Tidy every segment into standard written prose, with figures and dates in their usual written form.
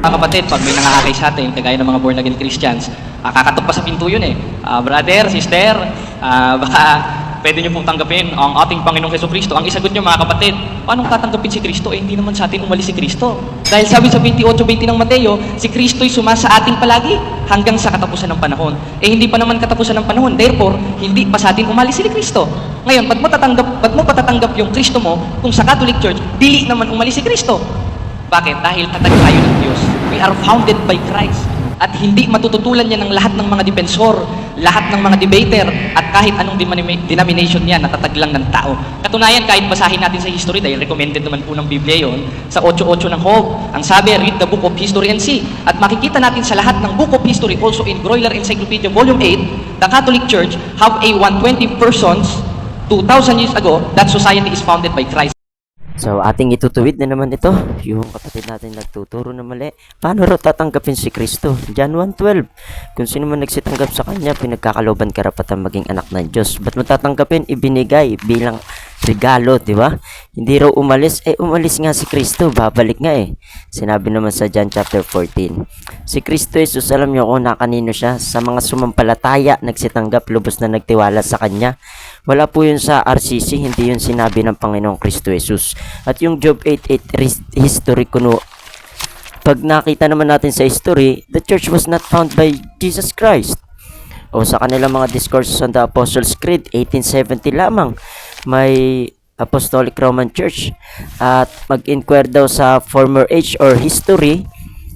Mga kapatid, pag may nangakakay sa atin, kagaya ng mga born again Christians, kakatok pa sa pinto yun eh. Brother, sister, baka pwede nyo pong tanggapin ang ating Panginoong Jesucristo. Ang isagot nyo mga kapatid, paano tatanggapin si Kristo? Eh, hindi naman sa atin umalis si Kristo. Dahil sabi sa 28:20 ng Mateo, si Kristo'y sumasa ating palagi hanggang sa katapusan ng panahon. Eh, hindi pa naman katapusan ng panahon. Therefore, hindi pa sa atin umalis si Kristo. Ngayon, ba't mo patatanggap yung Kristo mo kung sa Catholic Church, dili naman umalis si Kristo? Bakit? Dahil tatag tayo ng Diyos. We are founded by Christ. At hindi matututulan niya ng lahat ng mga dipensor, lahat ng mga debater, at kahit anong denomination niya, natatag lang ng tao. Katunayan, kahit basahin natin sa history, dahil recommended naman po ng Biblia yon, sa 8:8 ng Job, ang sabi, read the book of history and see. At makikita natin sa lahat ng book of history, also in Groyler Encyclopedia, Volume 8, the Catholic Church have a 120 persons, 2,000 years ago, that society is founded by Christ. So, ating itutuwid na naman ito. Yung kapatid natin nagtuturo na mali. Paano raw tatanggapin si Kristo? John 1:12. Kung sino man nagsitanggap sa Kanya, pinagkakalooban karapatan maging anak ng Diyos. Ba't mo tatanggapin? Ibinigay bilang regalo, di ba? Hindi raw umalis. Umalis nga si Kristo. Babalik nga eh. Sinabi naman sa John chapter 14. Si Kristo Jesus, alam niyo kung kanino siya? Sa mga sumampalataya, nagsitanggap, lubos na nagtiwala sa Kanya. Wala po yun sa RCC, hindi yun sinabi ng Panginoong Kristo Jesus. At yung Job 8:8 history kuno, pag nakita naman natin sa history, the church was not found by Jesus Christ. O sa kanilang mga discourses on the Apostles' Creed, 1870 lamang, may Apostolic Roman Church. At mag-inquire daw sa former age or history,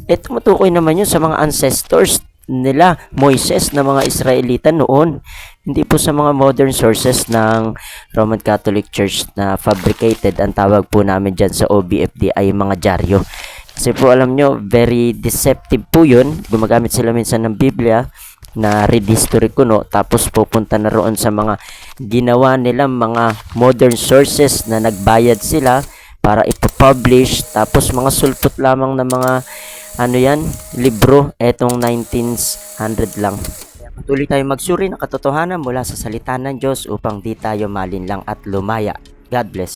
tumutukoy naman yun sa mga ancestors nila, Moises, na mga Israelita noon. Hindi po sa mga modern sources ng Roman Catholic Church na fabricated. Ang tawag po namin dyan sa OBFD ay mga dyaryo. Kasi po alam nyo, very deceptive po yun. Gumagamit sila minsan ng Biblia na read history kuno, tapos pupunta na roon sa mga ginawa nilang mga modern sources na nagbayad sila para ipapublish, tapos mga sulpot lamang na mga libro, etong 1900 lang. Patuloy tayo magsuri ng katotohanan mula sa salita ng Diyos upang di tayo malinlang at lumaya. God bless.